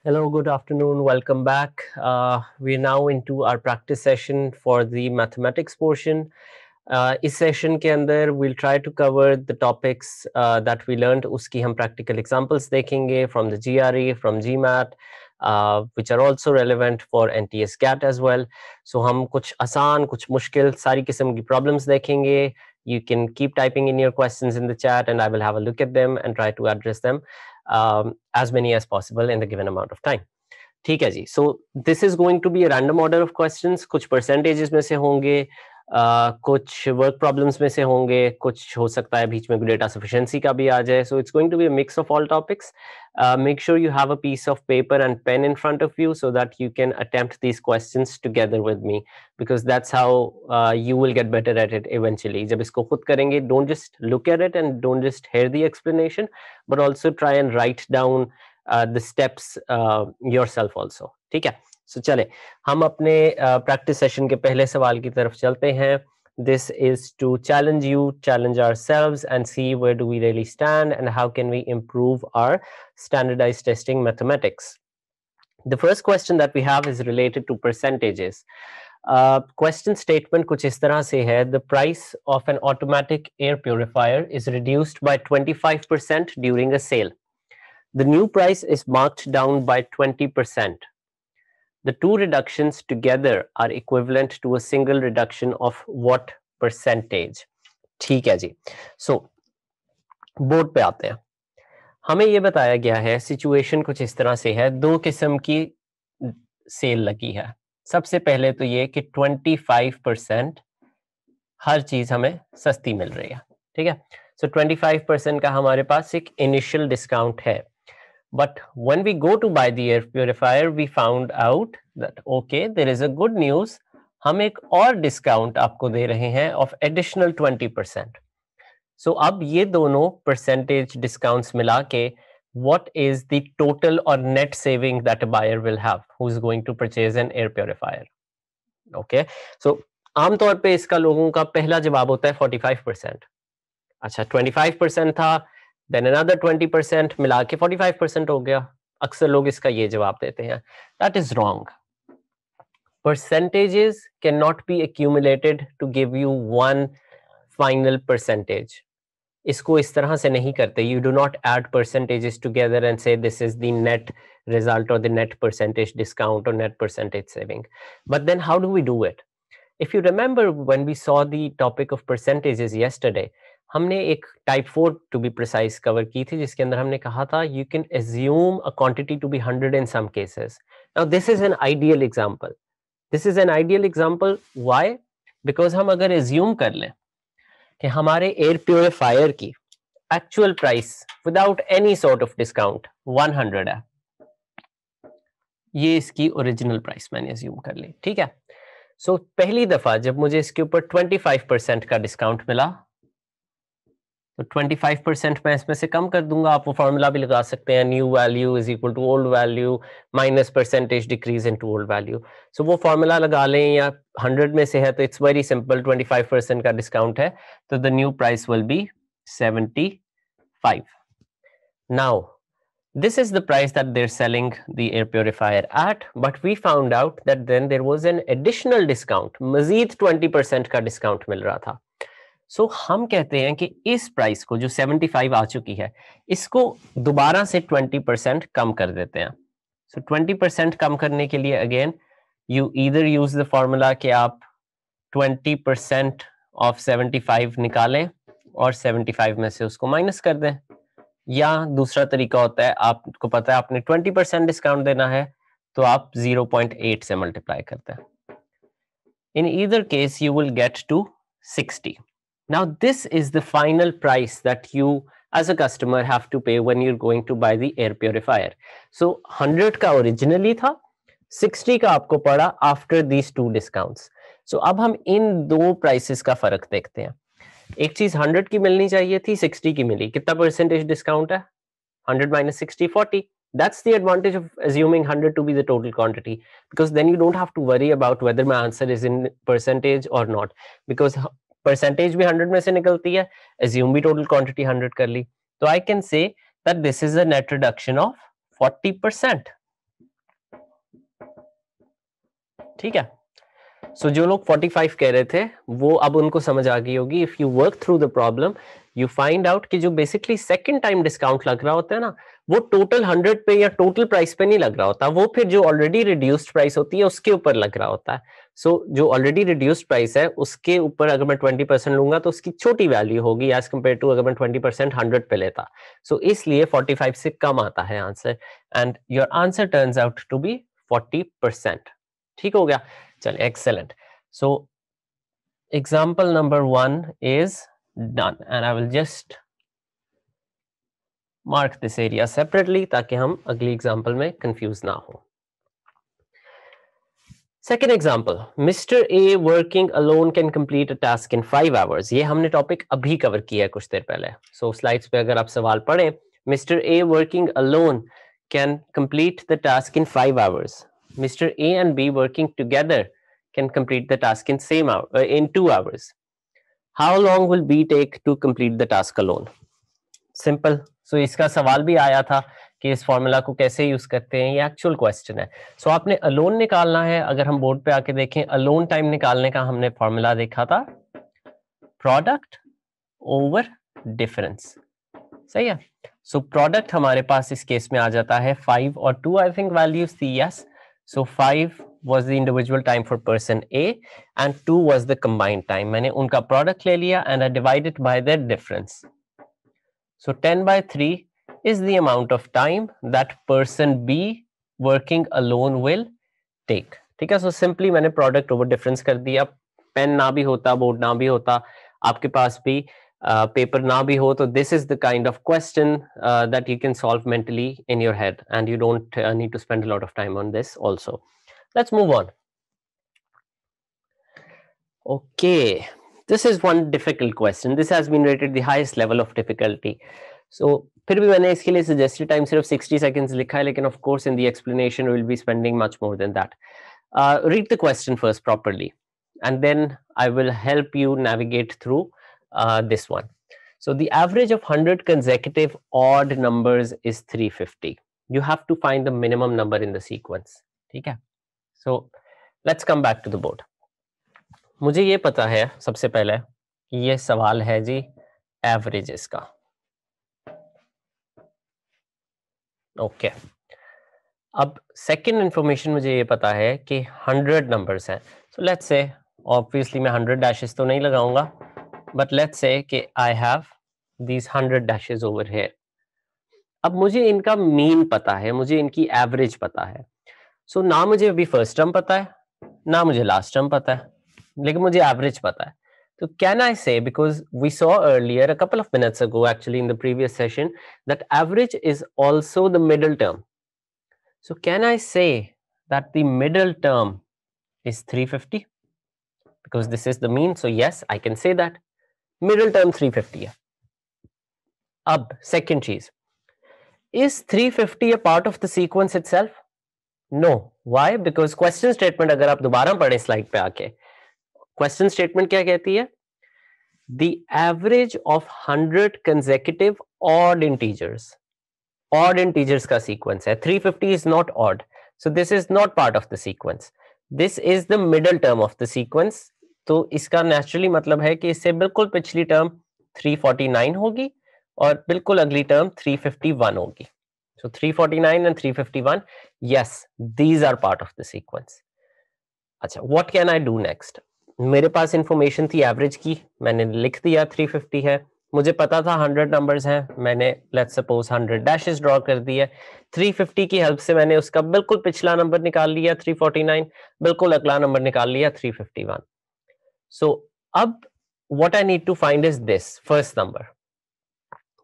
Hello, good afternoon. Welcome back. We're now into our practice session for the mathematics portion. इस session के अंदर we'll try to cover the topics that we learned. उसकी हम practical examples देखेंगे from the GRE, from GMAT, which are also relevant for NTS GAT as well. So हम कुछ आसान, कुछ मुश्किल सारी किस्म की problems देखेंगे. You can keep typing in your questions in the chat and I will have a look at them and try to address them as many as possible in the given amount of time. ठीक है जी. So this is going to be a random order of questions. कुछ percentages में से होंगे, कुछ work problems में से होंगे, कुछ हो सकता है बीच में data sufficiency का भी आ जाए. So it's going to be a mix of all topics. Make sure you have a piece of paper and pen in front of you so that you can attempt these questions together with me, because that's how you will get better at it eventually. जब इसको खुद करेंगे, don't just look at it and don't just hear the explanation, but also try and write down the steps yourself also. ठीक है. So चले हम अपने practice session के पहले सवाल की तरफ चलते हैं. This is to challenge you, challenge ourselves and see where do we really stand and how can we improve our standardized testing mathematics. The first question that we have is related to percentages. Question statement कुछ इस तरह से है: the price of an automatic air purifier is reduced by 25% during a sale. The new price is marked down by 20%. The two reductions together are equivalent to a single reduction of what percentage? ठीक है जी. So, board पे आते हैं. हमें ये बताया गया है, सिचुएशन कुछ इस तरह से है, दो किस्म की सेल लगी है. सबसे पहले तो ये कि 25% हर चीज हमें सस्ती मिल रही है. ठीक है. So 25% का हमारे पास एक इनिशियल डिस्काउंट है. But when we go to buy the air purifier, we found out that okay, there is a good news. हम एक और डिस्काउंट आपको दे रहे हैं of additional 20%. So अब ये दोनों percentage discounts मिला के what is the total or net saving that a buyer will have who is going to purchase an air purifier? Okay, so आमतौर पे इसका लोगों का पहला जवाब होता है 45%. अच्छा, 25% था, then another 20% मिला के 45% हो गया. अक्सर लोग इसका ये जवाब देते हैं. That is wrong. Percentages cannot be accumulated to give you one final percentage. इसको इस तरह से नहीं करते. You do not add percentages together and say this is the net result or the net percentage discount or net percentage saving. But then how do we do it? If you remember when we saw the topic of percentages yesterday, हमने एक type 4 to be precise cover की थी, जिसके अंदर हमने कहा था you can assume a quantity to be 100 in some cases. Now this is an ideal example. This is an ideal example. Why? Because हम अगर assume कर लें कि हमारे air purifier की actual price without any sort of discount 100 है, ये इसकी original price मैंने assume कर ली. ठीक है. So पहली दफा जब मुझे इसके ऊपर 25% का डिस्काउंट मिला, तो 25% मैं इसमें से कम कर दूंगा. आप वो फॉर्मूला भी लगा सकते हैं, new value is equal to old value minus percentage decrease into old value. So वो फॉर्मूला लगा लें, या 100 में से है तो इट्स वेरी सिंपल, 25% का डिस्काउंट है तो the new price will be 75. Now this is the price that they're selling the air purifier at, but we found out that then there was an additional discount. मजीद 20% का discount मिल रहा था. So हम कहते हैं कि इस प्राइस को जो 75 आ चुकी है, इसको दोबारा से 20% कम कर देते हैं. So 20% कम करने के लिए again you either use the formula कि आप 20% of 75 निकालें और 75 में से उसको माइनस कर दें, या दूसरा तरीका होता है, आपको पता है आपने 20% डिस्काउंट देना है तो आप 0.8 से मल्टीप्लाई करते हैं. In either case you will get to 60. Now this is the final price that you as a customer have to pay when you're going to buy the air purifier. So 100 का originally था, 60 का आपको पड़ा after these two discounts. So अब हम इन दो prices का फर्क देखते हैं. एक चीज 100 की मिलनी चाहिए थी, 60 की मिली. कितना परसेंटेज डिस्काउंट है? 100 minus 60, 40. That's the advantage of assuming 100 to be the total quantity, because then you don't have to worry about whether my answer is in percentage or not, because percentage भी 100 में से निकलती है, assume भी total quantity 100 कर ली. So I can say that this is a net reduction of 40%. ठीक है। सो जो लोग 45 कह रहे थे वो अब उनको समझ आ गई होगी। If you work through the problem you find out कि जो बेसिकली सेकंड टाइम डिस्काउंट लग रहा होता है ना, वो टोटल 100 पे या टोटल प्राइस पे नहीं लग रहा होता, वो फिर जो ऑलरेडी रिड्यूस्ड प्राइस होती है उसके ऊपर लग रहा होता है। सो जो ऑलरेडी रिड्यूस्ड प्राइस है उसके ऊपर अगर मैं 20% लूंगा तो उसकी छोटी वैल्यू होगी एज कम्पेयर टू अगर मैं 20% 100 पे लेता। सो इसलिए 45 से कम आता है answer, and your answer turns out to be 40%। ठीक हो गया, चलिए, excellent. So example number 1 is done, and I will just mark this area separately ताकि हम अगली एग्जाम्पल में कंफ्यूज ना हो। Second example, Mr. A working alone can complete a task in 5 hours. ये हमने टॉपिक अभी कवर किया है कुछ देर पहले। So स्लाइड्स पे अगर आप सवाल पढ़ें, Mr. A working alone can complete the task in 5 hours. Mr. A and B working together can complete the task in in 2 hours. How long will B take to complete the task alone? Simple. So इसका सवाल भी आया था कि इस formula को कैसे use करते हैं, ये एक्चुअल क्वेश्चन है। सो आपने अलोन निकालना है। अगर हम बोर्ड पे आके देखें, अलोन टाइम निकालने का हमने फॉर्मूला देखा था, प्रोडक्ट ओवर डिफरेंस। सही है। सो प्रोडक्ट हमारे पास इस केस में आ जाता है 5 और 2 आई थिंक वैल्यूज थी, yes. So 5 was the individual time for person A and 2 was the combined time. मैंने उनका प्रोडक्ट ले लिया and I divided by their difference. So 10/3 is the amount of time that person B working alone will take. ठीक है। So simply मैंने product over difference कर दिया। Pen ना भी होता, बोर्ड ना भी होता, आपके पास भी पेपर ना भी हो, तो this is the kind of question that you can solve mentally in your head and you don't need to spend a lot of time on this also. Let's move on. Okay, this is one difficult question. This has been rated the highest level of difficulty. So फिर भी मैंने इसके लिए suggested time सिर्फ 60 seconds लिखा है, लेकिन of course in the explanation we will be spending much more than that. Read the question first properly, and then I will help you navigate through this one. So the average of 100 consecutive odd numbers is 350. You have to find the minimum number in the sequence. ठीक है? So let's come back to the board. मुझे ये पता है सबसे पहले कि ये सवाल है जी एवरेजेस का। ओके, अब सेकंड इंफॉर्मेशन मुझे ये पता है कि 100 नंबर्स हैं। सो लेट्स से, ऑब्वियसली मैं 100 डैशेस तो नहीं लगाऊंगा, बट लेट्स से कि I have these 100 dashes over here. अब मुझे इनका मीन पता है, मुझे इनकी एवरेज पता है। सो ना मुझे अभी फर्स्ट टर्म पता है, ना मुझे लास्ट टर्म पता है, लेकिन मुझे एवरेज पता है। तो can I say, because we saw earlier a couple of minutes ago actually in the previous session, that average is also the middle term. So can I say that the middle term is 350? Because this is the mean, so yes, I can say that middle term 350 है। अब second चीज, is 350 a part of the sequence itself? No. Why? Because question statement अगर आप दोबारा पढ़ें slide पे आके, question statement क्या कहती है? The average of 100 consecutive odd integers. Odd integers का sequence है। 350 is not odd, so this is not part of the sequence. This is the middle term of the sequence. तो इसका naturally मतलब है कि इससे बिल्कुल पिछली टर्म 349 होगी और बिल्कुल अगली टर्म 351 होगी। So 349 and 351, yes, these are part of the sequence. अच्छा, what can I do next? मेरे पास इंफॉर्मेशन थी एवरेज की, मैंने लिख दिया 350 है। मुझे पता था 100 नंबर्स हैं, मैंने लेट्स सपोज 100 डैशेस ड्रॉ कर दिए। 350 की हेल्प से मैंने उसका बिल्कुल पिछला नंबर निकाल लिया 349, बिल्कुल अगला नंबर निकाल लिया 351। सो अब what I need to find is this first number.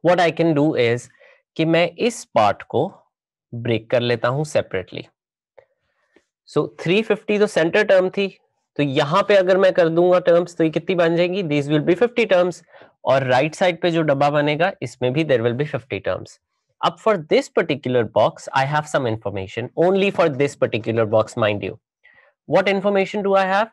What I can do is कि मैं इस पार्ट को ब्रेक कर लेता हूं सेपरेटली। सो 350 तो सेंटर टर्म थी, तो यहां पे अगर मैं कर दूंगा टर्म्स तो ये कितनी बन जाएंगी? These will be 50 terms. और राइट साइड पे जो डब्बा बनेगा इसमें भी देयर विल बी 50 टर्म्स। अब for this particular box I have some information, only for this particular box mind you. What information do I have?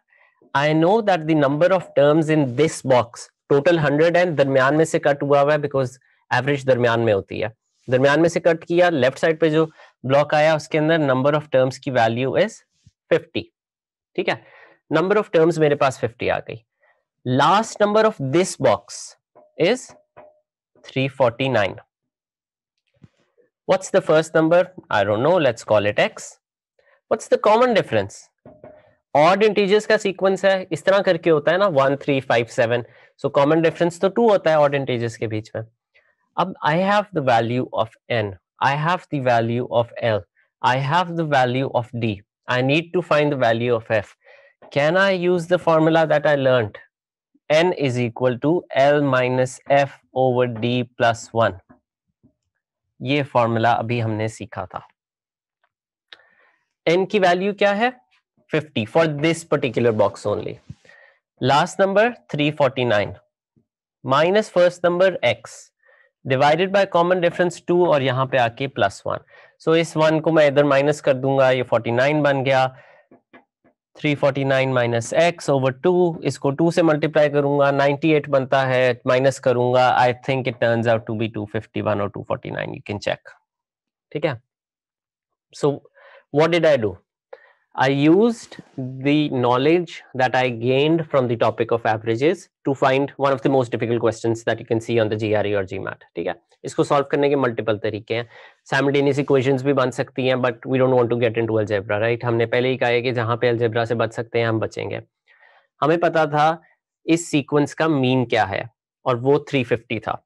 I know that the number of terms in this box total 100 है, दरमियान में से cut हुआ हुआ है because average दरमियान में होती है। दरमियान में से कट किया, लेफ्ट साइड पे जो ब्लॉक आया उसके अंदर नंबर ऑफ टर्म्स की वैल्यू इज 50। ठीक है, नंबर ऑफ टर्म्स मेरे पास 50 आ गई. Last number of this box is 349. What's the first number? I don't know. Let's call it x. What's the common difference? Odd integers का sequence है, इस तरह करके होता है ना, 1 3 5 7. So common difference तो 2 होता है odd integers के बीच में. अब I have the value of n, I have the value of l, I have the value of d. I need to find the value of f. Can I use the formula that I learned? N is equal to l minus f over d plus 1. ये formula अभी हमने सीखा था. n की value क्या है? 50 for this particular box only. Last number 349 minus first number x divided by common difference 2 और यहां पे आके प्लस 1. सो इस 1 को मैं इधर माइनस कर दूंगा, ये 49 बन गया. 349 माइनस x ओवर 2, इसको 2 से मल्टीप्लाई करूंगा, 98 बनता है, माइनस करूंगा, I think it turns out to be 251 और 249. You can check. ठीक है, so what did I do? I used the knowledge that I gained from the topic of averages to find one of the most difficult questions that you can see on the GRE or GMAT. ठीक है, इसको solve करने के multiple तरीके हैं. Simultaneous equations भी बन सकती हैं, but we don't want to get into algebra, right? हमने पहले ही कहा है कि जहां पे algebra से बच सकते हैं हम बचेंगे. हमें पता था इस सीक्वेंस का मीन क्या है और वो 350 था.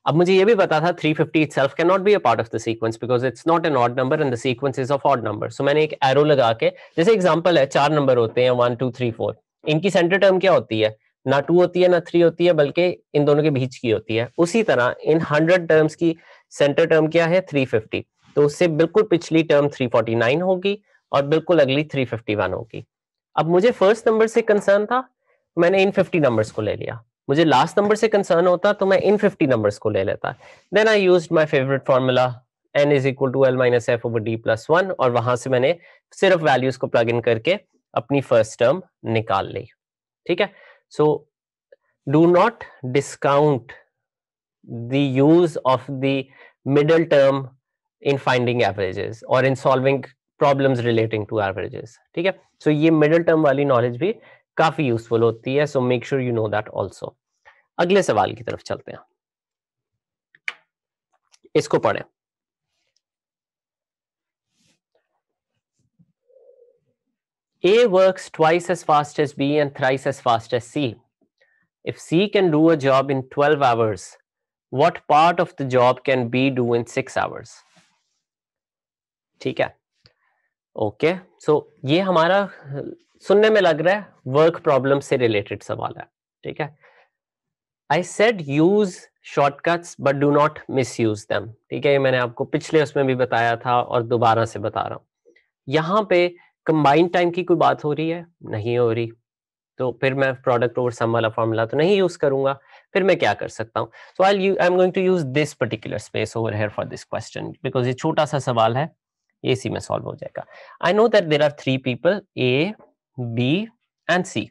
अब मुझे ये भी पता था 350 itself cannot be a part of the sequence because it's not an odd number and the sequence is of odd number. So मैंने एक एरो लगा के, जैसे एग्जांपल है 4 नंबर होते हैं 1 2 3 4, इनकी सेंटर टर्म क्या होती है? ना 2 होती है ना 3 होती है, बल्कि इन दोनों के बीच की होती है. उसी तरह इन 100 टर्म्स की सेंटर टर्म क्या है? 350. तो उससे बिल्कुल पिछली टर्म 349 होगी और बिल्कुल अगली 351 होगी. अब मुझे फर्स्ट नंबर से कंसर्न था, मैंने इन 50 नंबर्स को ले लिया. मुझे लास्ट नंबर से कंसर्न होता तो मैं इन 50 नंबर्स को ले लेता. Then I used my favourite formula n is equal to l minus f over d plus 1 और वहां से मैंने सिर्फ वैल्यूज को प्लग इन करके अपनी फर्स्ट टर्म निकाल ली. ठीक है, so do not discount the use of the middle term in finding averages और in solving problems relating to averages. ठीक है, सो ये मिडल टर्म वाली नॉलेज भी काफी यूजफुल होती है. So make sure you know that also. अगले सवाल की तरफ चलते हैं, इसको पढ़ें. A works twice as fast as B and thrice as fast as C. If C can do a job in 12 hours, what part of the job can B do in 6 hours? ठीक है, okay. सो ये हमारा सुनने में लग रहा है work problem से रिलेटेड सवाल है. ठीक है, I said use shortcuts but do not misuse them. ठीक है, ये मैंने आपको पिछले उसमें भी बताया था और दोबारा से बता रहा हूं. यहां पे कंबाइंड टाइम की कोई बात हो रही है? नहीं हो रही. तो फिर मैं प्रोडक्ट ओवर सम वाला फॉर्मूला तो नहीं यूज करूंगा. फिर मैं क्या कर सकता हूं? So I am going to use this particular space over here for this question because ये छोटा सा सवाल है, ये इसी में सॉल्व हो जाएगा. I know that there are 3 people A, B and C.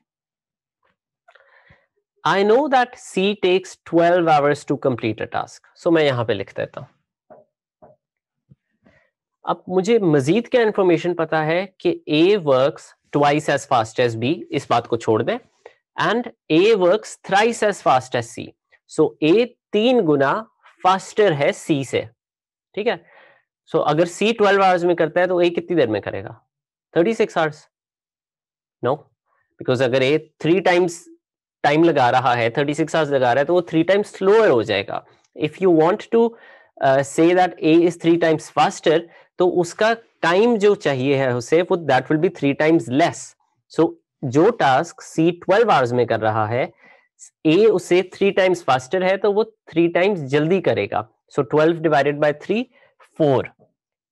I know that C takes 12 hours to complete a task. So मैं यहां पे लिख देता हूं. अब मुझे मजीद क्या इंफॉर्मेशन पता है कि A works twice as fast as B, इस बात को छोड़ दें, and A works thrice as fast as C. So A 3 Guna faster है C से. ठीक है, so अगर C 12 आवर्स में करता है तो A कितनी देर में करेगा? 36 आवर्स. नो, बिकॉज अगर A 3 टाइम्स टाइम लगा रहा है, 36 आवर्स लगा रहा है, तो वो 3 टाइम्स स्लोअर हो जाएगा. If you want to say that A is 3 times faster, तो उसका टाइम जो चाहिए है उसे, वो that will be 3 times less. So जो टास्क C 12 आवर्स में कर रहा है, A उसे 3 टाइम्स फास्टर है, तो वो 3 टाइम्स जल्दी करेगा. सो 12 divided by 3 4.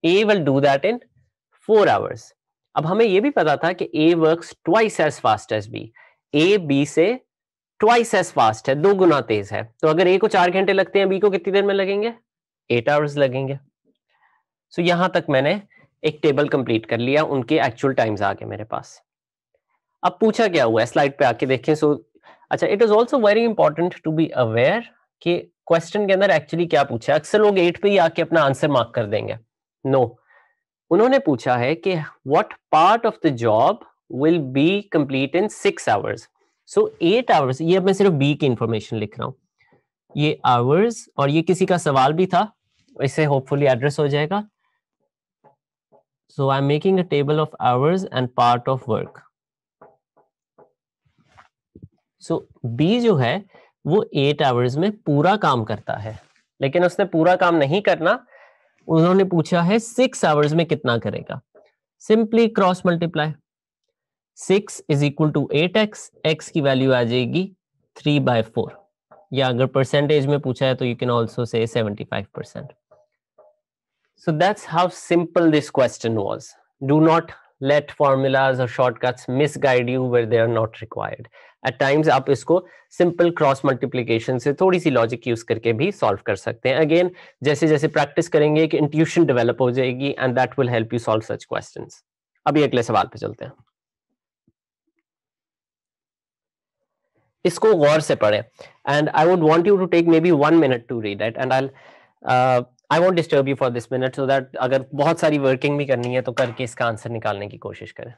A will do that in 4 hours. अब हमें ये भी पता था कि A works twice as fast as B. A B से twice as fast है, 2 गुना तेज है. तो अगर A को 4 घंटे लगते हैं, B को कितनी देर में लगेंगे? 8 आवर्स लगेंगे. सो यहां तक मैंने एक टेबल कंप्लीट कर लिया, उनके एक्चुअल टाइम्स आ गए मेरे पास. अब पूछा क्या हुआ है, स्लाइड पे आके देखें. सो अच्छा, it is also very important to be aware कि क्वेश्चन के अंदर एक्चुअली क्या पूछा है. अक्सर लोग 8 पे ही आके अपना आंसर मार्क कर देंगे. नो, उन्होंने पूछा है कि what part of the job will be complete in 6 hours. So 8 hours, ये अब मैं सिर्फ B की इंफॉर्मेशन लिख रहा हूँ, ये hours, और ये किसी का सवाल भी था, इससे होपफुली एड्रेस हो जाएगा. So I'm making a table of hours and part of work. So B जो है वो 8 hours में पूरा काम करता है, लेकिन उसने पूरा काम नहीं करना, उन्होंने पूछा है 6 hours में कितना करेगा. Simply cross multiply, 6 is equal to 8x, x की वैल्यू आ जाएगी 3/4, या अगर परसेंटेज में पूछा है तो you can also say 75%. So that's how simple this question was. Do not let formulas or shortcuts misguide you where they are not required. At times आप इसको simple cross multiplication से थोड़ी सी logic use करके भी solve कर सकते हैं. Again, जैसे जैसे practice करेंगे कि intuition develop हो जाएगी and that will help you solve such questions. अभी अगले सवाल पे चलते हैं. इसको गौर से पढ़ें and I would want you to take maybe 1 minute to read it and I won't disturb you for this minute so that अगर बहुत सारी वर्किंग भी करनी है तो करके इसका आंसर निकालने की कोशिश करें.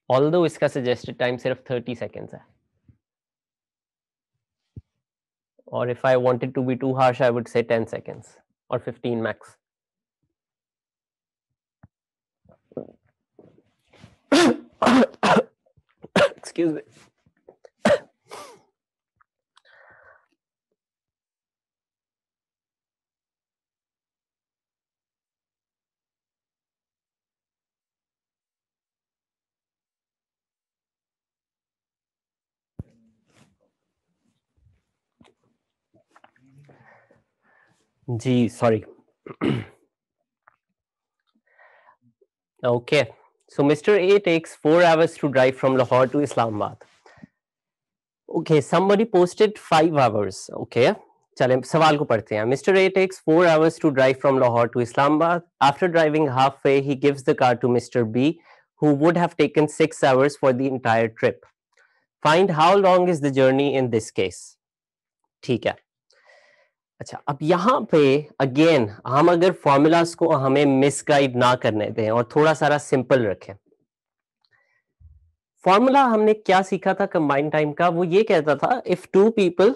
Although इसका suggested time सिर्फ 30 seconds है, or if I wanted to be too harsh I would say 10 seconds or 15 max. Excuse me. Ji sorry. Okay, so Mr. A takes 4 hours to drive from Lahore to Islamabad. Okay, somebody posted 5 hours. Okay, चलें सवाल को पढ़ते हैं. Mr. A takes 4 hours to drive from Lahore to Islamabad. After driving halfway, he gives the car to Mr. B, who would have taken 6 hours for the entire trip. Find how long is the journey in this case. ठीक है. अच्छा, अब यहाँ पे again हम अगर formulas को हमें मिसगाइड ना करने दें और थोड़ा सारा सिंपल रखें. फॉर्मूला हमने क्या सीखा था कंबाइंड टाइम का, वो ये कहता था if two people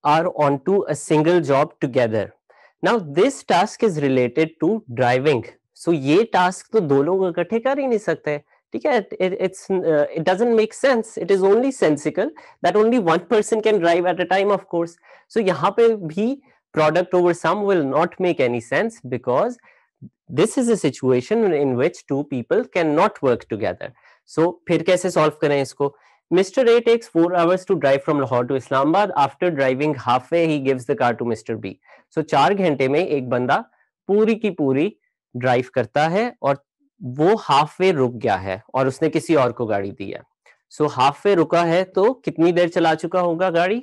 are on to a single job together. Now this task is related to driving, so ये टास्क तो दो लोग इकट्ठे कर ही नहीं सकते. ठीक है, it doesn't make sense. It is only sensical that only one person can drive at a time, of course. So यहाँ पे भी product over sum will not make any sense because this is a situation in which two people cannot work together. So फिर कैसे solve करें इसको? Mr. A takes 4 hours to drive from Lahore to Islamabad. After driving halfway, he gives the car to Mr. B. So 4 घंटे में एक बंदा पूरी की पूरी ड्राइव करता है और वो हाफ वे रुक गया है और उसने किसी और को गाड़ी दी है. सो हाफ वे रुका है तो कितनी देर चला चुका होगा गाड़ी?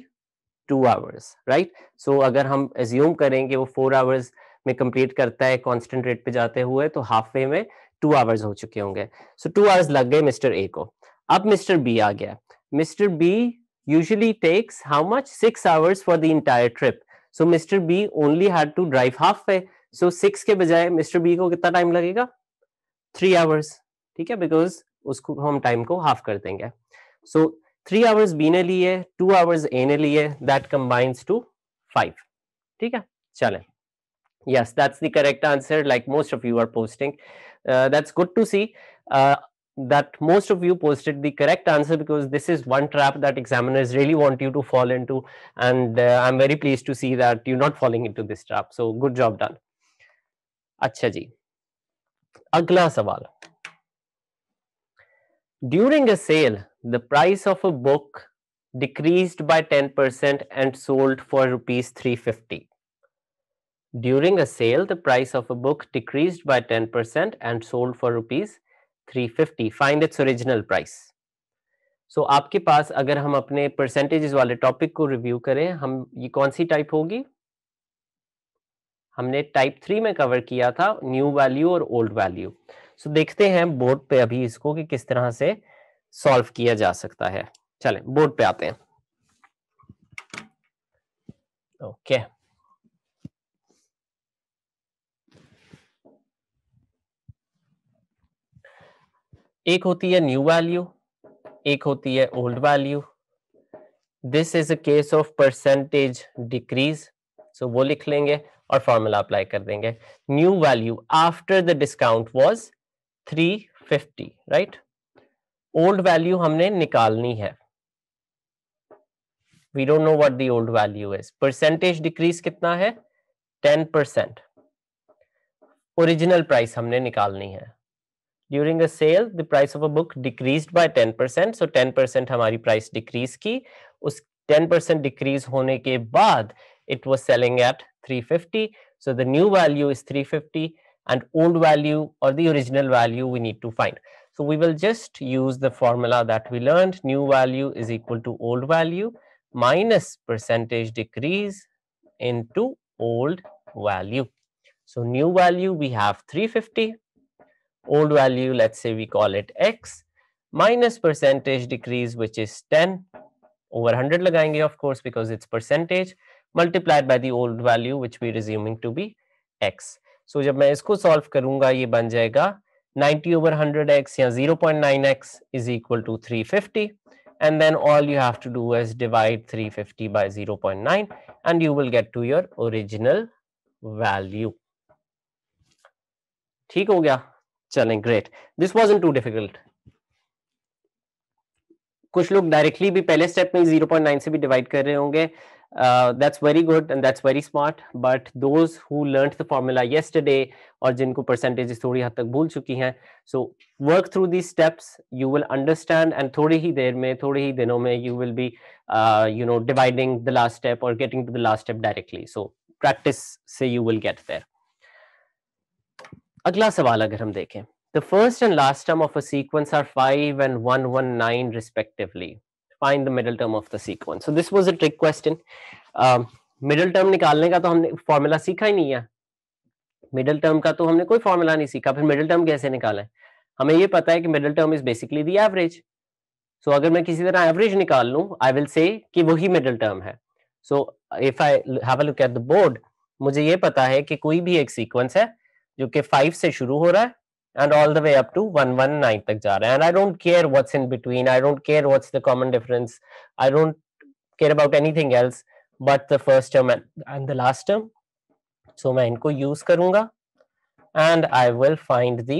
2 hours, राइट. सो अगर हम एज्यूम करेंगे वो 4 hours में कंप्लीट करता है कांस्टेंट रेट पे जाते हुए, तो हाफ वे में 2 hours हो चुके होंगे. सो 2 hours लग गए मिस्टर ए को. अब मिस्टर बी आ गया. Mister B usually takes how much? 6 hours for the entire trip. So mister B only had to drive halfway. So 6 के बजाय मिस्टर बी को कितना टाइम लगेगा? 3 hours. ठीक है, बिकॉज उसको हम टाइम को हाफ कर देंगे. सो 3 hours बी ने लिए, 2 hours ए ने लिए, दैट कंबाइंस टू 5. ठीक है, चलें. Yes, that's the correct answer, like most of you are posting. That's good to see that most of you posted the correct answer, because this is one trap that examiners really want you to fall into, and I'm very pleased to see that you're not falling into this trap. So good job done. अच्छा जी, अगला सवाल. During a sale, the price of a book decreased by 10% and sold for rupees 350. During a sale, the price of a book decreased by 10% and sold for rupees 350. Find its original price. So आपके पास अगर हम अपने percentages वाले topic को review करें, हम ये कौन सी टाइप होगी? हमने टाइप 3 में कवर किया था न्यू वैल्यू और ओल्ड वैल्यू. सो देखते हैं बोर्ड पे अभी इसको कि किस तरह से सॉल्व किया जा सकता है. चलें बोर्ड पे आते हैं. ओके, एक होती है न्यू वैल्यू, एक होती है old value. This is a case of percentage decrease, so वो लिख लेंगे और फॉर्मूला अप्लाई कर देंगे. New value after the discount was 350, right. Old value हमने निकालनी है. We don't know what the old value is. Percentage decrease कितना है? 10%. ओरिजिनल प्राइस हमने निकालनी है. During a sale the price of a book decreased by 10%, so 10% हमारी price decrease की. उस 10% डिक्रीज होने के बाद it was selling at 350, so the new value is 350 and old value or the original value we need to find. So we will just use the formula that we learned. New value is equal to old value minus percentage decrease into old value. So new value we have 350, old value let's say we call it x, minus percentage decrease which is 10 over 100 लगाएंगे of course because it's percentage, multiplied by the old value which we are assuming to be x. So जब मैं इसको solve करूंगा ये बन जाएगा 90 over 100x या 0.9x is equal to 350, and then all you have to do is divide 350 by 0.9 and you will get to your original value. ठीक हो गया? चलें, great. This wasn't too difficult. कुछ लोग डायरेक्टली भी पहले स्टेप में 0.9 से भी डिवाइड कर रहे होंगे. That's very good and that's very smart, but those who learned the formula yesterday और जिनको परसेंटेजेस थोड़ी हद तक भूल चुकी हैं, so work through these steps, you will understand and थोड़ी ही देर में, थोड़े ही दिनों में you will be dividing the last step और getting to the last step directly. So practice से यू विल गेट देयर. अगला सवाल अगर हम देखें, the first and last term of a sequence are 5 and 119 respectively. Find the middle term of the sequence. So this was a trick question. Middle term निकालने का तो हमने फॉर्मूला सीखा ही नहीं है. मिडिल टर्म का तो हमने कोई फॉर्मूला नहीं सीखा, फिर मिडिल टर्म कैसे निकालें? हमें ये पता है कि middle term is basically the average. So अगर मैं किसी तरह एवरेज निकाल लूं, आई विल से कि वही मिडिल टर्म है. So if I have a look at the board, मुझे ये पता है कि कोई भी एक सीक्वेंस है जो कि 5 से शुरू हो रहा है and all the way up to 119 तक जा रहा है, and I don't care what's in between, I don't care what's the common difference, I don't care about anything else but the first term and the last term. So मैं इनको use करूंगा and I will find the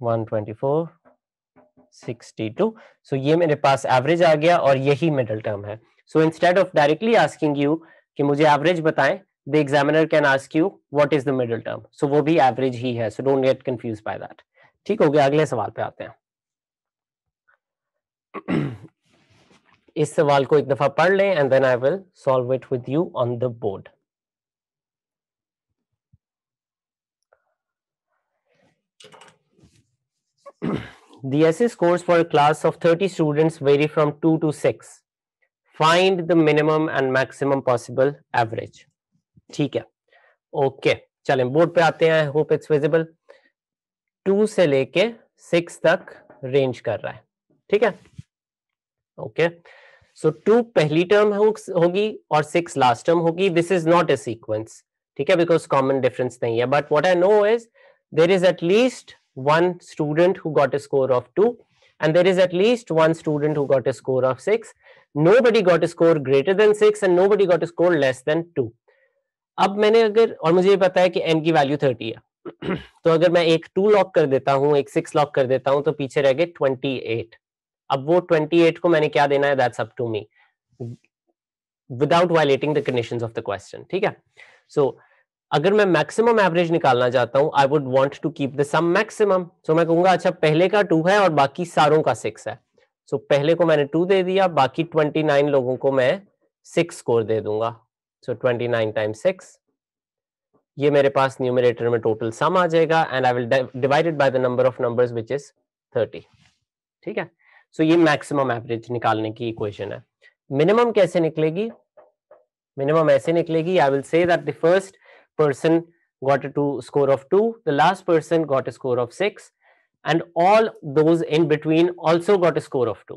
124 62. So ये मेरे पास average आ गया और यही middle term है. So instead of directly asking you कि मुझे एवरेज बताएं, the examiner can ask you what is the middle term. So वो भी एवरेज ही है, so don't get confused by that. ठीक हो गया? अगले सवाल पे आते हैं. इस सवाल को एक दफा पढ़ लें and then I will solve it with you on the board. The essay scores for a class of 30 students vary from 2 to 6. Find the minimum and maximum possible average. ठीक है, ओके. चलें बोर्ड पे आते हैं. Hope it's visible. 2 से लेके 6 तक range कर रहा है. ठीक है, ओके. सो 2 पहली टर्म होगी और 6 लास्ट टर्म होगी. This is not a sequence, ठीक है, बिकॉज कॉमन डिफरेंस नहीं है. But what I know is there is at least one student who got a score of 2 and there is at least one student who got a score of 6. Nobody got a score greater than 6 and nobody got a score less than 2. अब मैंने अगर, और मुझे ये पता है कि n की वैल्यू 30 है, तो अगर मैं एक 2 लॉक कर देता हूं, एक 6 लॉक कर देता हूं, तो पीछे रह गए 28. अब वो 28 को मैंने क्या देना है, that's up to me without violating the conditions of the question. ठीक है. सो अगर मैं मैक्सिमम एवरेज निकालना चाहता हूं, I would want to keep the sum maximum. So मैं कहूंगा अच्छा पहले का 2 है और बाकी सारों का 6 है. सो पहले को मैंने 2 दे दिया, बाकी 29 लोगों को मैं 6 स्कोर दे दूंगा. सो 29 टाइम्स 6, ये मेरे पास न्यूमरेटर में टोटल सम आ जाएगा and I will divide it by the number of numbers which is 30. ठीक है. सो ये मैक्सिमम एवरेज निकालने की इक्वेशन है. मिनिमम कैसे निकलेगी? मिनिमम ऐसे निकलेगी, I will say that the first person got a score of 2, the last person got a score of 6 and all those in between also got a score of 2.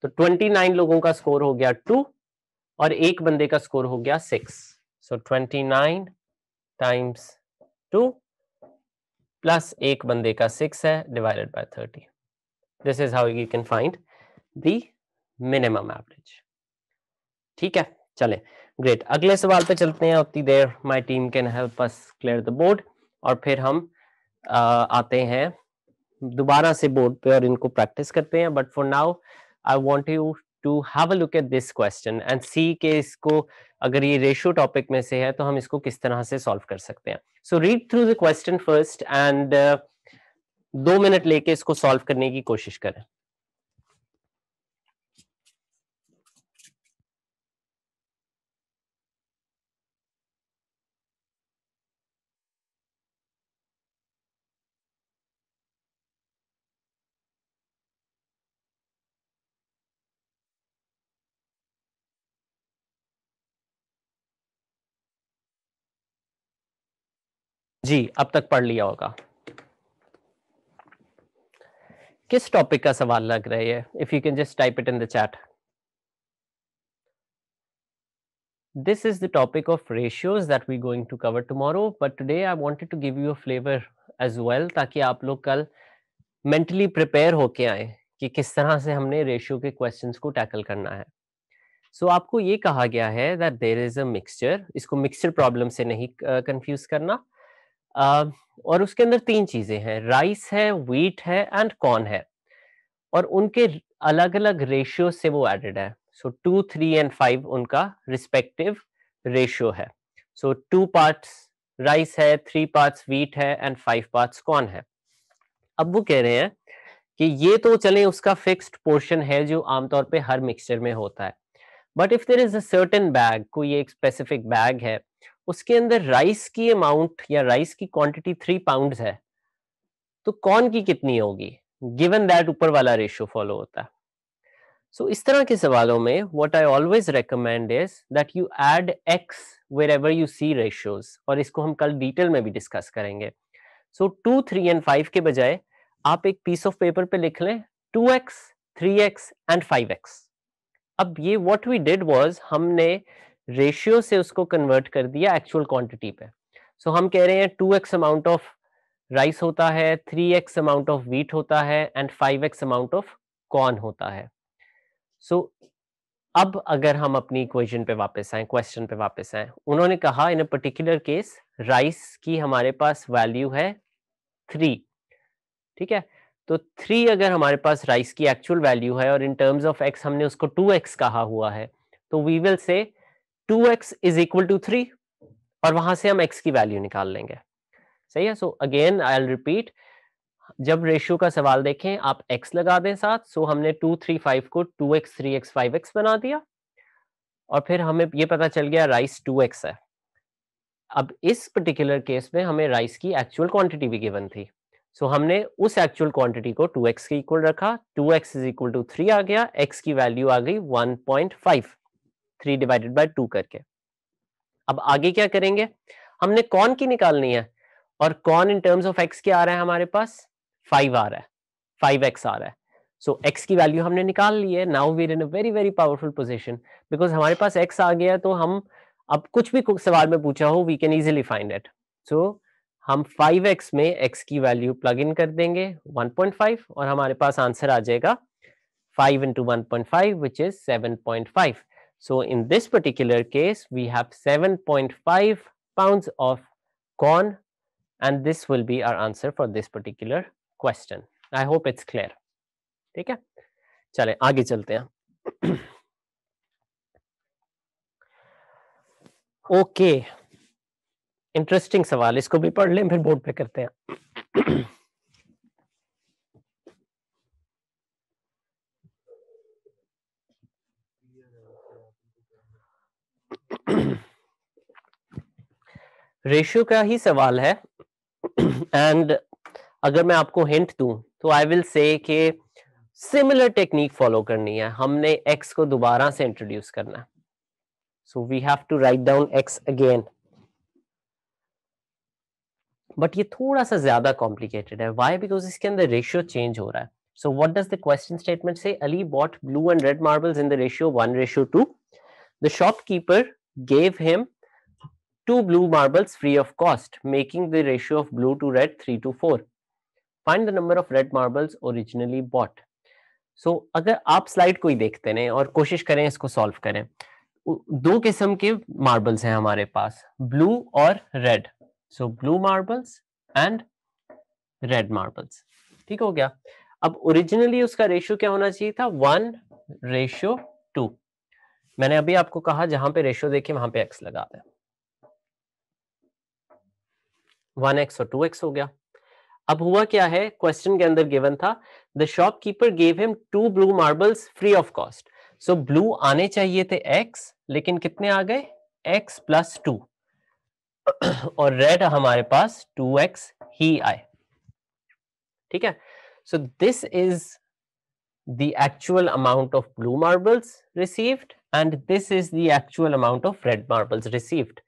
तो 29 लोगों का score हो गया 2 और एक बंदे का स्कोर हो गया 6. So 29 times 2 प्लस एक बंदे का 6 है divided by 30. This is how you can find the minimum average. ठीक है, चले ग्रेट. अगले सवाल पे चलते हैं. उतनी देर my team can help us clear the board और फिर हम आते हैं दोबारा से बोर्ड पे और इनको प्रैक्टिस करते हैं. But for now I want you to have a look at this question and see के इसको अगर ये रेशियो टॉपिक में से है तो हम इसको किस तरह से सॉल्व कर सकते हैं. So read through the question first and 2 minute लेके इसको सॉल्व करने की कोशिश करें. जी, अब तक पढ़ लिया होगा. किस टॉपिक का सवाल लग रहा है? If you can just type it in the chat. This is the topic of ratios that we're going to cover tomorrow, but today I wanted to give you a flavor as well ताकि आप लोग कल mentally prepare होके आए कि किस तरह से हमने रेशियो के क्वेश्चंस को टैकल करना है. सो आपको ये कहा गया है that there is a mixture. इसको मिक्सचर प्रॉब्लम से नहीं कंफ्यूज करना. और उसके अंदर 3 चीजें हैं, राइस है, व्हीट है एंड कॉर्न है, और उनके अलग अलग रेशियो से वो एडेड है. सो 2, 3 एंड 5 उनका रिस्पेक्टिव रेशियो है. सो 2 पार्ट्स राइस है, 3 पार्ट्स व्हीट है एंड 5 पार्ट्स कॉर्न है. अब वो कह रहे हैं कि ये तो चले उसका फिक्स्ड पोर्शन है जो आमतौर पे हर मिक्सचर में होता है, but if there is a certain bag, कोई एक स्पेसिफिक बैग है, उसके अंदर राइस की अमाउंट या राइस की क्वांटिटी 3 पाउंड्स है, तो कॉर्न की कितनी होगी गिवन दैट ऊपर वाला रेशियो फॉलो होता है. सो इस तरह के सवालों में what I always recommend is that you add x wherever you see ratios, और इसको हम कल डिटेल में भी डिस्कस करेंगे. सो 2, 3 एंड 5 के बजाय आप एक पीस ऑफ पेपर पे लिख लें 2x, 3x एंड 5x. अब ये व्हाट वी डिड वाज हमने रेशियो से उसको कन्वर्ट कर दिया एक्चुअल क्वांटिटी पे. सो हम कह रहे हैं 2x अमाउंट ऑफ राइस होता है, 3x अमाउंट ऑफ व्हीट होता है and 5x amount of corn होता है. सो अब अगर हम अपनी इक्वेशन पे वापस आए, क्वेश्चन पे वापस आए, उन्होंने कहा इन अ पर्टिकुलर केस राइस की हमारे पास वैल्यू है 3. ठीक है, तो 3 अगर हमारे पास राइस की एक्चुअल वैल्यू है और इन टर्म्स ऑफ एक्स हमने उसको 2x कहा हुआ है, तो we will say 2x is equal to 3 और वहां से हम x की वैल्यू निकाल लेंगे. सही है. So again I will repeat, जब रेशियो का सवाल देखें आप x लगा दें साथ. सो हमने 2, 3, 5 को 2x, 3x, 5x बना दिया और फिर हमें ये पता चल गया राइस 2x है. अब इस पर्टिकुलर केस में हमें राइस की एक्चुअल क्वांटिटी भी गिवन थी. सो हमने उस एक्चुअल क्वांटिटी को 2x के इक्वल रखा. 2x इज इक्वल टू 3 आ गया, x की वैल्यू आ गई 1.5, 3 डिवाइडेड बाय 2 करके. अब आगे क्या करेंगे, हमने कॉर्न की निकालनी है, और corn in terms of x क्या आ रहा है हमारे पास, 5 आ रहा है, 5x आ रहा है. सो x की वैल्यू हमने निकाल ली है. Now we are in a very very powerful position because हमारे पास x आ गया, तो हम अब कुछ भी सवाल में पूछा हो we can easily find it. So हम 5x में x की वैल्यू प्लग इन कर देंगे 1.5 और हमारे पास आंसर आ जाएगा 5 into 1.5 which is 7.5. So in this particular case we have 7.5 pounds of corn and this will be our answer for this particular question. I hope it's clear. ठीक है, चलें आगे चलते हैं. ओके, इंटरेस्टिंग सवाल, इसको भी पढ़ लें फिर बोर्ड पे करते हैं. रेशियो का ही सवाल है एंड अगर मैं आपको हिंट दूं तो आई विल से कि सिमिलर टेक्निक फॉलो करनी है. हमने x को दोबारा से इंट्रोड्यूस करना है. So we have to write down x again, but ये थोड़ा सा ज्यादा कॉम्प्लिकेटेड है. व्हाई? बिकॉज इसके अंदर रेशियो चेंज हो रहा है. So what does the question statement say, Ali bought blue and red marbles in the ratio 1:2. The shopkeeper gave him 2 blue marbles free of cost, making the ratio of blue to red 3:4. Find the number of red marbles originally bought. So अगर आप slide को ही देखते हैं और कोशिश करें इसको solve करें, दो किस्म के मार्बल्स हैं हमारे पास, ब्लू और red. So blue marbles and red marbles. ठीक हो गया. अब ओरिजिनली उसका रेशियो क्या होना चाहिए था? 1:2. मैंने अभी आपको कहा जहां पे रेशियो देखे वहां पे x लगा दें. 1x और 2x हो गया. अब हुआ क्या है, क्वेश्चन के अंदर गिवन था the shopkeeper gave him 2 blue marbles free of cost. So blue आने चाहिए थे x, लेकिन कितने आ गए? x + 2. और रेड हमारे पास 2x ही आए. ठीक है. So this is the actual amount of blue marbles received and this is the actual amount of red marbles received.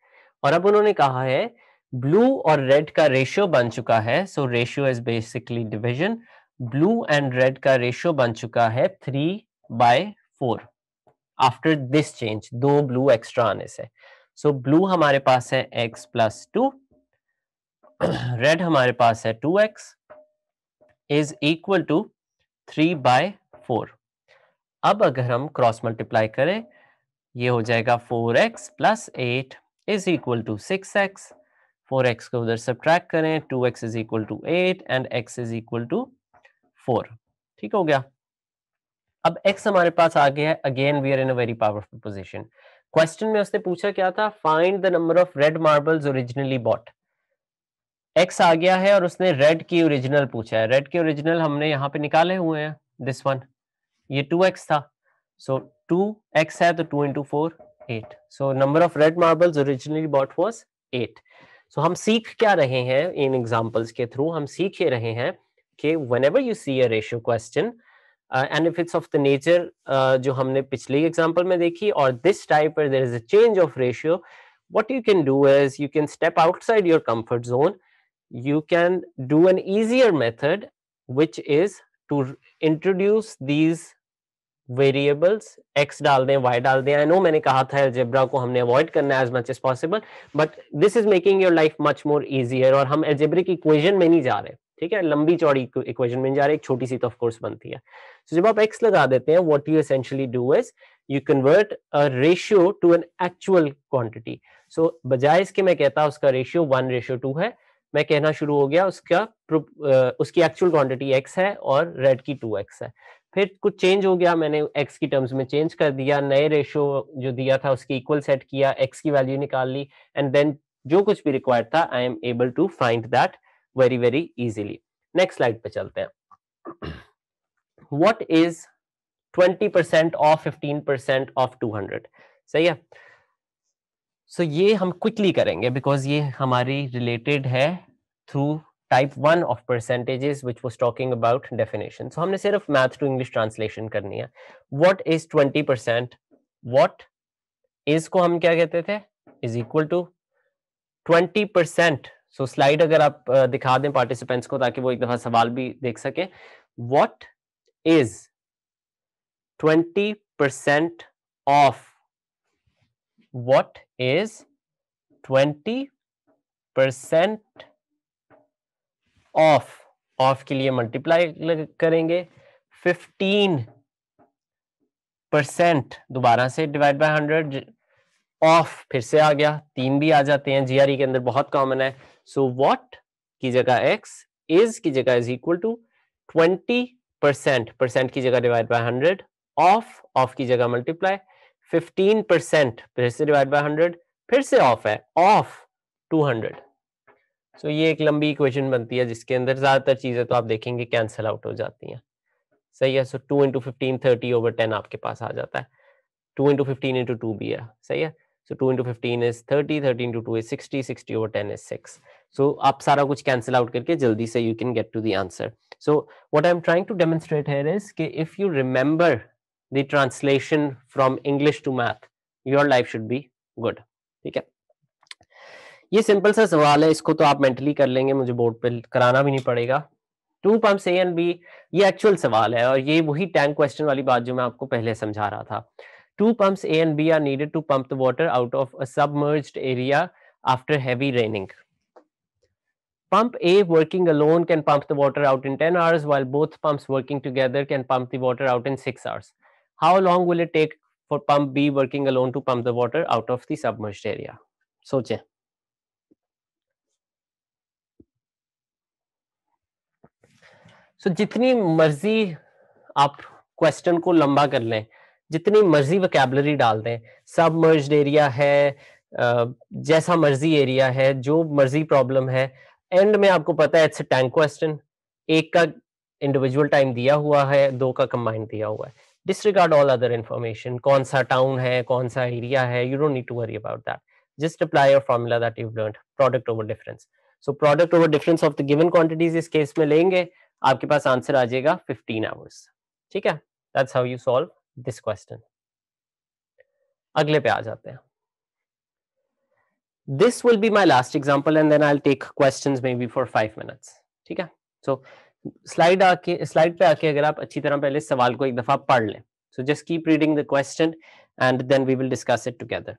और अब उन्होंने कहा है ब्लू और रेड का रेशियो बन चुका है. So ratio is basically division. Blue and red का रेशियो बन चुका है 3/4 after this change, 2 blue extra आने से. सो ब्लू हमारे पास है x + 2, रेड हमारे पास है 2x इज इक्वल टू 3/4. अब अगर हम क्रॉस मल्टीप्लाई करें, ये हो जाएगा 4x + 8 is equal to 6x. 4x को उधर सब्ट्रैक्ट करें, 2x is equal to 8 and x is equal to 4. ठीक हो गया. अब x हमारे पास आ गया है. Again we are in a very powerful position. Question में उसने पूछा क्या था? Find the number of red marbles originally bought. x आ गया है और उसने रेड की ओरिजिनल पूछा है. रेड की ओरिजिनल हमने यहाँ पे निकाले हुए हैं, दिस वन. ये 2x था. सो 2x है तो 2 into 4 8. So number of red marbles originally bought was 8. So हम सीख क्या रहे हैं इन एग्जांपल्स के थ्रू? हम सीख ये रहे हैं कि whenever you see a ratio question and if it's of the nature जो हमने पिछली एग्जांपल में देखी और this type where there is a change of ratio, what you can do is you can step outside your comfort zone. You can do an easier method, which is to introduce these variables. x डाल दें, y डाल दें. I know मैंने कहा था algebra को हमने avoid करना है as much as possible, but this is making your life much more easier. और हम algebraic equation में नहीं जा रहे, ठीक है, लंबी चौड़ी equation में नहीं जा रहे, एक छोटी सी तो of course बनती है. So जब आप x लगा देते हैं, what you essentially do is you convert a ratio to an actual quantity. So बजाय इसके मैं कहता उसका ratio 1:2 है, मैं कहना शुरू हो गया उसकी एक्चुअल क्वांटिटी x है और रेड की 2x है. फिर कुछ चेंज हो गया, मैंने x की टर्म्स में चेंज कर दिया, नए रेशियो जो दिया था उसकी इक्वल सेट किया, x की वैल्यू निकाल ली एंड देन जो कुछ भी रिक्वायर्ड था I am able to find that very very easily. Next slide पे चलते हैं. What is 20% of 15% of 200? सही है. सो ये हम क्विकली करेंगे बिकॉज ये हमारी रिलेटेड है through type 1 of percentages which was talking about definition. So हमने सिर्फ मैथ टू इंग्लिश ट्रांसलेशन करनी है. What is 20%? व्हाट इज को हम क्या कहते थे? Is equal to 20%. So slide अगर आप दिखा दें पार्टिसिपेंट्स को ताकि वो एक दफा सवाल भी देख सके. What is 20% of? What is 20% of? Of के लिए मल्टीप्लाई करेंगे 15% दोबारा से डिवाइड बाय 100. ऑफ फिर से आ गया, 3 भी आ जाते हैं, जीआरई के अंदर बहुत कॉमन है. सो व्हाट की जगह x, इज की जगह इज इक्वल टू 20%, परसेंट की जगह डिवाइड बाय 100, ऑफ की जगह मल्टीप्लाई 15%, फिर से डिवाइड बाय 100, फिर से ऑफ है, ऑफ 200. सो ये एक लंबी इक्वेशन बनती है जिसके अंदर ज्यादातर चीजें तो आप देखेंगे कैंसिल आउट हो जाती हैं. सही है. सो 2 into 15 30/10 आपके पास आ जाता है. 2 into 15 into 2 भी है. सही है. सो 2 into 15 is 30, 30 into 2 is 60, 60/10 is 6. सो आप सारा कुछ कैंसिल आउट करके जल्दी से you can get to the answer. So what I am trying to demonstrate here is कि if you remember the translation from English to math, your life should be good. ठीक है. ये simple सा सवाल है, इसको तो आप मेंटली कर लेंगे, मुझे बोर्ड पे कराना भी नहीं पड़ेगा. 2 pumps A and B, ये एक्चुअल सवाल है और ये वही टैंक क्वेश्चन वाली बात जो मैं आपको पहले समझा रहा था. 2 pumps A and B are needed to pump the water out of a submerged area after heavy raining. Pump A working alone can pump the water out in 10 hours, while both pumps working together can pump the water out in 6 hours. How long will it take for pump B working alone to pump the water out of the submerged area? सोचें. So जितनी मर्जी आप question को लंबा कर लें, जितनी मर्जी वोकैबुलरी डाल दें, सबमर्ज्ड एरिया है, जैसा मर्जी एरिया है, जो मर्जी प्रॉब्लम है, एंड में आपको पता है इट्स अ टैंक क्वेश्चन, एक का इंडिविजुअल टाइम दिया हुआ है, दो का कंबाइंड दिया हुआ है. डिसरिगार्ड ऑल अदर इंफॉर्मेशन, कौन सा टाउन है, कौन सा एरिया है, you don't need to worry about that. Just apply your formula that you learned, product over difference. So product over difference of the given quantities इस case में लेंगे, आपके पास आंसर आ जाएगा 15 आवर्स. ठीक है, that's how you solve this question. अगले पे आ जाते हैं. This will be my last example and then I'll take questions maybe for 5 minutes. ठीक है, so स्लाइड पे आके अगर आप अच्छी तरह पहले सवाल को एक दफा पढ़ लें. So just keep reading the question and then we will discuss it together.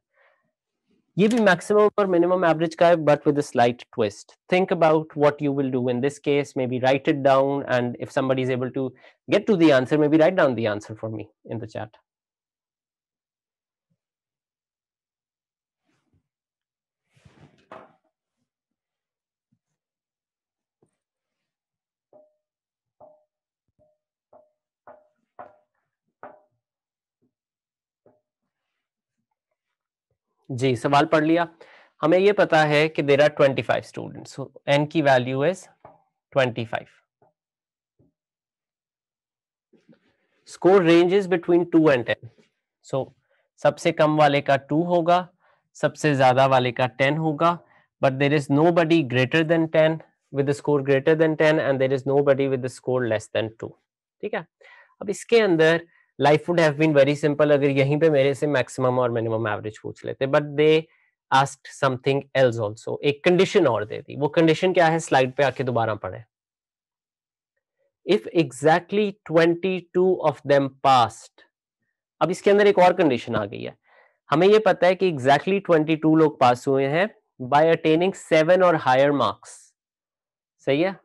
ये भी मैक्सिमम और मिनिमम एवरेज का है but with a slight twist. Think about what you will do in this case, maybe write it down, and if somebody is able to get to the answer, maybe write down the answer for me in the chat. जी, सवाल पढ़ लिया. हमें ये पता है कि there are 25 students, so n की value is 25. Score ranges between 2 and 10. So सबसे कम वाले का 2 होगा, सबसे ज्यादा वाले का 10 होगा, but there is nobody greater than 10 with score greater than 10 and there is nobody with score less than 2. ठीक है, अब इसके अंदर life would have been very simple अगर यहीं पे मेरे से मैक्सिमम और मिनिमम एवरेज पूछ लेते, but they asked something else also. एक कंडीशन और दे दी. वो कंडीशन क्या है, स्लाइड पे आके दोबारा पढ़ें. If exactly 22 of them passed. अब इसके अंदर एक और कंडीशन आ गई है. हमें ये पता है कि exactly 22 लोग पास हुए हैं by attaining 7 or higher marks. सही है.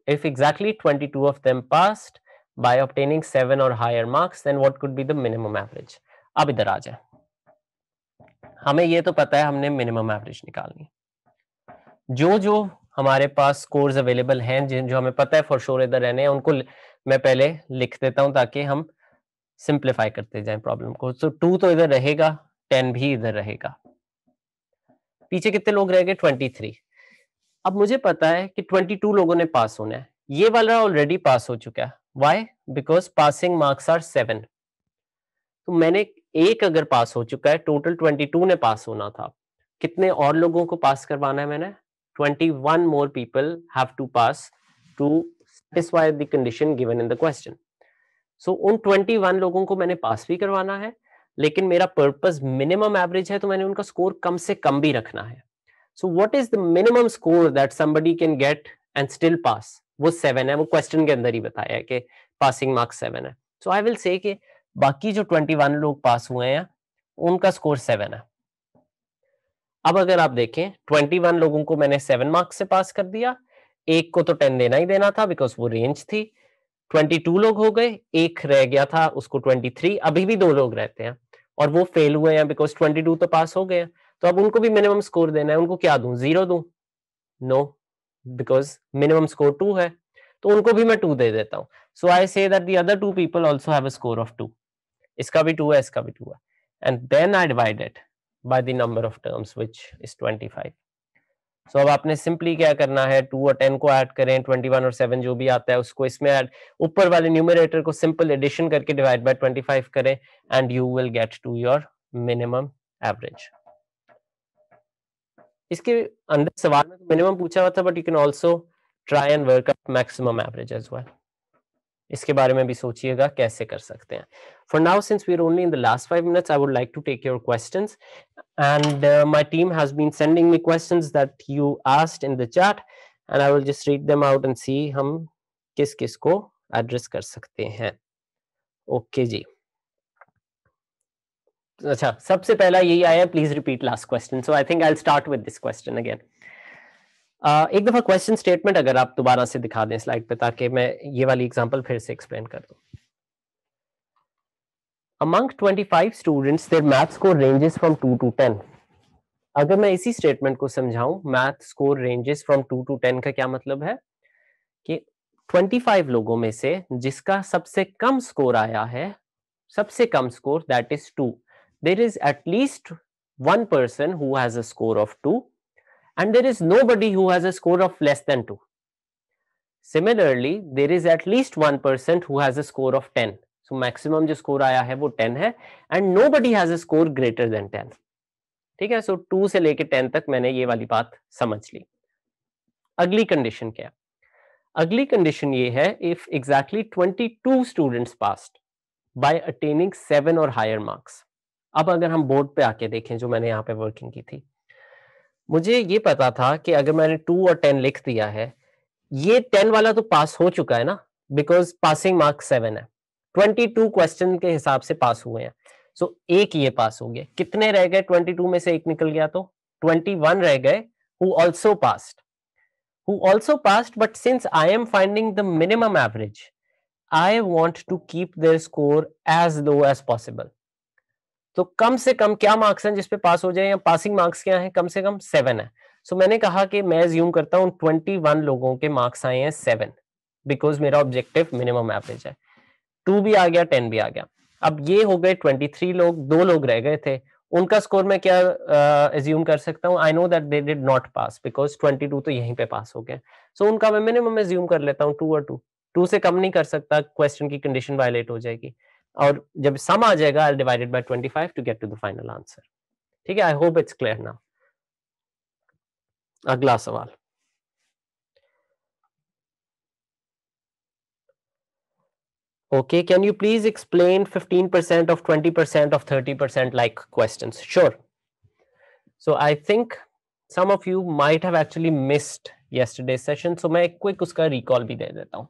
If exactly 22 of them passed by obtaining 7 or higher marks, then what could be the minimum average? अब इधर आ जाए. हमें ये तो पता है हमने मिनिमम एवरेज निकालनी. जो जो हमारे पास स्कोर्स अवेलेबल हैं, जिन जो हमें पता है फॉर श्योर इधर रहने हैं, उनको मैं पहले लिख देता हूं ताकि हम सिंप्लीफाई करते जाएं प्रॉब्लम को. सो 2 तो इधर रहेगा, 10 भी इधर रहेगा. पीछे कितने लोग रह गए, 23. अब मुझे पता है कि 22 लोगों ने पास होना है. ये वाला ऑलरेडी पास हो चुका है. Why? Because passing marks are 7. तो मैंने एक अगर पास हो चुका है, टोटल 22 ने पास होना था. कितने और लोगों को पास करवाना है मैंने? 21 more people have to pass to satisfy the condition given in the question. So उन 21 लोगों को मैंने पास भी करवाना है, लेकिन मेरा पर्पस मिनिमम एवरेज है, तो मैंने उनका स्कोर कम से कम भी रखना है. So what is the minimum score that somebody can get and still pass? वो 7 है. वो क्वेश्चन के अंदर ही बताया है कि पासिंग मार्क्स 7 है. So I will say कि बाकी जो 21 लोग पास हुए हैं उनका स्कोर 7 है. अब अगर आप देखें 21 लोगों को मैंने 7 मार्क्स से पास कर दिया, एक को तो 10 देना ही देना था बिकॉज वो रेंज थी. 22 लोग हो गए, एक रह गया था उसको 23. अभी भी 2 लोग रहते हैं और वो फेल हुए हैं बिकॉज 22 तो पास हो गए. तो अब उनको भी मिनिमम स्कोर देना है. उनको क्या दूं, 0 दूं? नो, बिकॉज मिनिमम स्कोर 2 है, तो उनको भी मैं 2 दे देता हूं. So I say that the other 2 people also have a score of 2. इसका भी 2 है, इसका भी 2 है, and then I divide it by the number of terms which is 25. So अब आपने सिंपली क्या करना है, 2 और 10 को ऐड करें, 21 और 7 जो भी आता है उसको इसमें ऐड, ऊपर वाले न्यूमरेटर को सिंपल एडिशन करके डिवाइड बाय 25 करें and you will get to your minimum average. इसके अंदर सवाल में मिनिमम पूछा हुआ था, but you can also try and work out maximum average as well. इसके बारे में भी सोचिएगा कैसे कर सकते हैं. For now, since we're only in the last 5 minutes, I would like to take your questions. And my team has been sending me questions that you asked in the chat, and I will just read them out and see हम किस किस को address कर सकते हैं. Okay जी. अच्छा, सबसे पहला यही आया, please repeat last question. So I think I will start with this question again. एक दफा क्वेश्चन स्टेटमेंट अगर आप दोबारा से दिखा दें स्लाइड पे, ताकि मैं ये वाली एग्जांपल फिर से एक्सप्लेन कर दूं. Among 25 students, their math score ranges from 2 to 10. अगर मैं इसी स्टेटमेंट को समझाऊं, math score ranges from 2 to 10 का क्या मतलब है कि 25 लोगों में से जिसका सबसे कम स्कोर आया है, सबसे कम score, that is 2. There is at least one person who has a score of 2 and there is nobody who has a score of less than 2. Similarly, there is at least one person who has a score of 10. So maximum जो score आया है वो 10 है and nobody has a score greater than 10. ठीक है, सो 2 से लेके 10 तक मैंने ये वाली बात समझ ली. अगली कंडीशन क्या है? अगली कंडीशन ये है, if exactly 22 students passed by attaining 7 और हायर मार्क्स. अब अगर हम बोर्ड पे आके देखें, जो मैंने यहाँ पे वर्किंग की थी, मुझे ये पता था कि अगर मैंने 2 और 10 लिख दिया है, ये 10 वाला तो पास हो चुका है ना, बिकॉज पासिंग मार्क्स 7 है. 22 क्वेश्चन के हिसाब से पास हुए हैं. सो एक ये पास हो गए. कितने रह गए? 22 में से एक निकल गया तो 21 रह गए who also passed. Who also passed, but since I am finding the minimum average, I want to keep their score as low as possible. तो कम से कम क्या मार्क्स हैं जिसपे पास हो जाए, या पासिंग मार्क्स क्या है? कम से कम 7 है. सो मैंने कहा कि मैं अज्यूम करता हूं 21 लोगों के मार्क्स आए हैं 7, बिकॉज मेरा ऑब्जेक्टिव मिनिमम एवरेज है. 2 भी आ गया, 10 भी आ गया. अब ये हो गए 23 लोग, 2 लोग रह गए थे. उनका स्कोर मैं क्या अज्यूम कर सकता हूँ? आई know that they did not pass because 22 तो यहीं पे पास हो गए. सो उनका मैं मिनिमम अज्यूम कर लेता हूँ 2 और 2. 2 से कम नहीं कर सकता, क्वेश्चन की कंडीशन वायलेट हो जाएगी. और जब सम आ जाएगा, I divided by 25 to get to the final answer. ठीक है, I hope it's clear now. अगला सवाल. Okay, can you please explain 15% of 20% of 30% like questions? Sure. So I think some of you might have actually missed yesterday's session, so मैं quick उसका recall भी दे देता हूँ.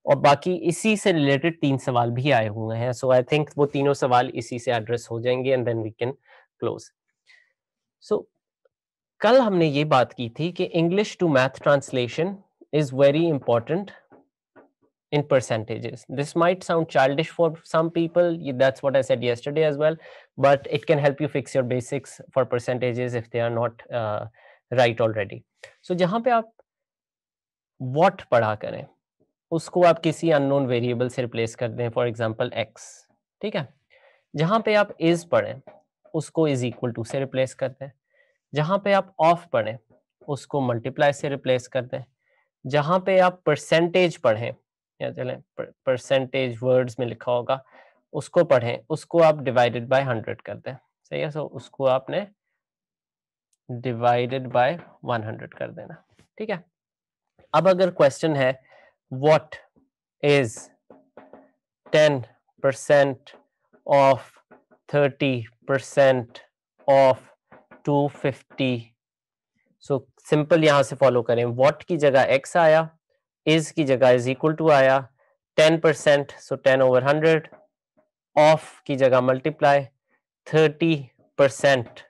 और बाकी इसी से रिलेटेड 3 सवाल भी आए हुए हैं, सो आई थिंक वो तीनों सवाल इसी से एड्रेस हो जाएंगे and then we can close. So कल हमने ये बात की थी कि English to math translation is very important in percentages. This might sound childish for some people. That's what I said yesterday as well, but it can help you fix your basics for percentages if they are not right already. So जहां पे आप what पढ़ा करें, उसको आप किसी unknown variable से replace कर दें, फॉर एग्जांपल x. ठीक है. जहां पे आप is पढ़ें, उसको is equal to से रिप्लेस कर दें. जहां पे आप ऑफ पढ़ें, उसको मल्टीप्लाई से रिप्लेस कर दें. जहां पे आप परसेंटेज पढ़ें, या चलें परसेंटेज वर्ड्स में लिखा होगा, उसको पढ़ें, उसको आप डिवाइडेड बाय 100 कर दें. सही है. सो उसको आपने डिवाइडेड बाय 100 कर देना. ठीक है. अब अगर क्वेश्चन है what is 10% of 30% of 250. So simple यहां से फॉलो करें. व्हाट की जगह x आया, इज की जगह इज इक्वल टू आया, 10%, सो 10 over 100, ऑफ की जगह मल्टीप्लाई, 30%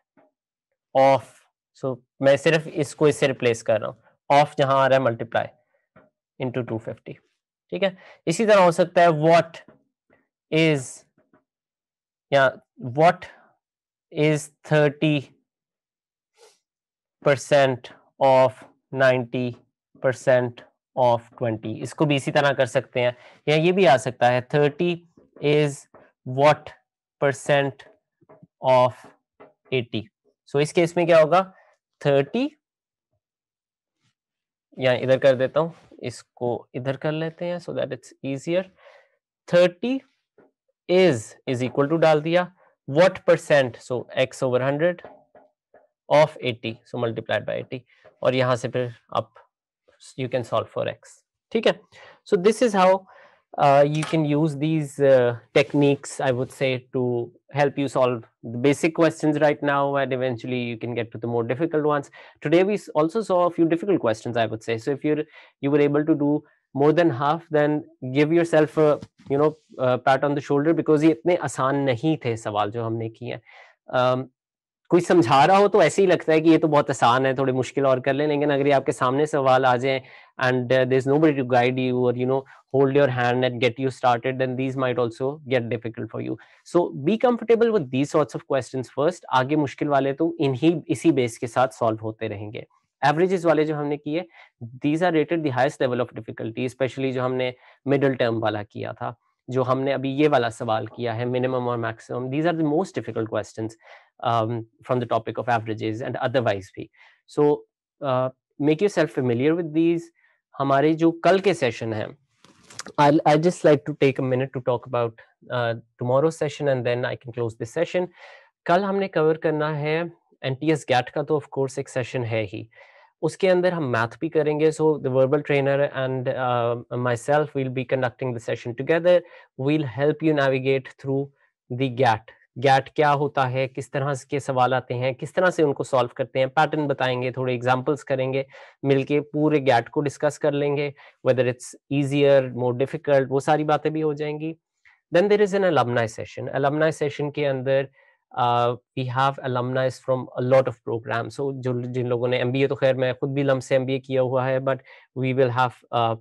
ऑफ. सो मैं सिर्फ इसको इससे रिप्लेस कर रहा हूँ. ऑफ जहां आ रहा है मल्टीप्लाई इंटू 250. ठीक है. इसी तरह हो सकता है व्हाट इज, या व्हाट इज 30% ऑफ 90% ऑफ 20. इसको भी इसी तरह कर सकते हैं, या ये भी आ सकता है 30 इज व्हाट परसेंट ऑफ 80. सो इस केस में क्या होगा? 30, या इधर कर देता हूं, इसको इधर कर लेते हैं so that it's easier. 30 is equal to डाल दिया, what percent, so x over 100 of 80, so multiplied by 80. और यहां से फिर आप you can solve for x. ठीक है. So this is how you can use these techniques, I would say, to help you solve the basic questions right now, and eventually you can get to the more difficult ones. Today we also saw a few difficult questions, I would say. So if you were able to do more than half, then give yourself a pat on the shoulder, because ये इतने आसान नहीं थे सवाल जो हमने किए हैं। कोई समझा रहा हो तो ऐसे ही लगता है कि ये तो बहुत आसान है, थोड़े मुश्किल और कर लें, लेकिन अगर ये आपके सामने सवाल आ जाएँ and there is nobody to guide you और hold your hand and get you started, then these might also get difficult for you. So be comfortable with these sorts of questions first, आगे मुश्किल वाले तो इसी base के साथ solve होते रहेंगे। एवरेजेस वाले जो हमने किए, these are rated the highest level of difficulty, specially जो हमने मिडल टर्म वाला किया था, जो हमने अभी ये वाला सवाल किया है मिनिमम और maximum, these are the most difficult questions from the topic of averages and otherwise भी। So make yourself familiar with these। हमारे जो कल के सेशन हैं, I just like to take a minute to talk about tomorrow's session and then I can close this session। कल हमने cover करना है NTS GAT का, तो ऑफ कोर्स एक सेशन है ही, उसके अंदर हम मैथ भी करेंगे। So the verbal trainer and myself will be conducting the session together, will help you navigate through the GAT. GAT क्या होता है, किस तरह के सवाल आते हैं, किस तरह से उनको सॉल्व करते हैं, पैटर्न बताएंगे, थोड़े एग्जांपल्स करेंगे, मिलके पूरे गैट को डिस्कस कर लेंगे, whether it's easier more difficult, वो सारी बातें भी हो जाएंगी। Then there is an alumni session. Alumni session के अंदर we have alumnis from a lot of program. So जो जिन लोगों ने एमबीए, तो खैर मैं खुद भी लम से एमबीए किया हुआ है, but we will have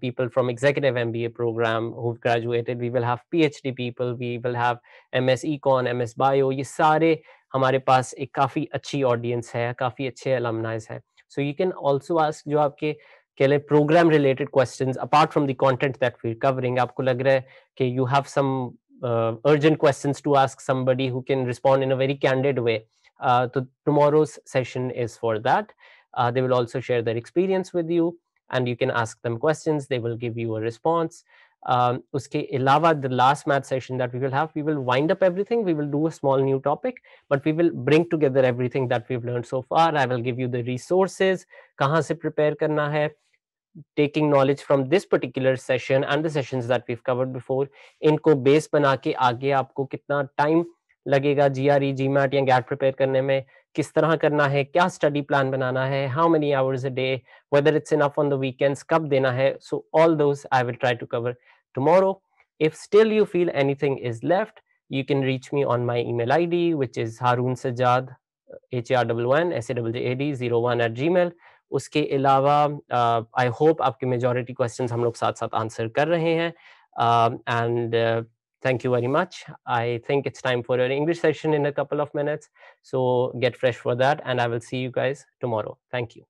people from executive MBA program who graduated, we will have PhD people, we will have MS econ, MS bio, ये सारे हमारे पास एक काफ़ी अच्छी ऑडियंस है, काफ़ी अच्छे अलुमनाइज है। So you can also ask जो आपके कह लें program related questions apart from the content that we are covering. आपको लग रहा है कि you have some urgent questions to ask somebody who can respond in a very candid way, so tomorrow's session is for that। They will also share their experience with you and you can ask them questions, they will give you a response। uske ilawa, the last math session that we will have, we will wind up everything, we will do a small new topic, but we will bring together everything that we've learned so far। I will give you the resources, kahan se prepare karna hai, taking knowledge from this particular session and the sessions that we've covered before। इनको base बना के आगे आपको कितना time लगेगा GRE, GMAT या gate prepare करने में, किस तरह करना है, क्या स्टडी प्लान बनाना है, how many hours a day, whether it's enough on the weekends, कब देना है। So all those I will try to cover tomorrow। If still you feel anything is left, you can reach me on my email id, which is Haroon Sajjad, HAROON SAJJAD01 उसके अलावा I hope आपके majority questions हम लोग साथ साथ answer कर रहे हैं। And thank you very much। I think it's time for an English session in a couple of minutes, so get fresh for that and I will see you guys tomorrow। Thank you।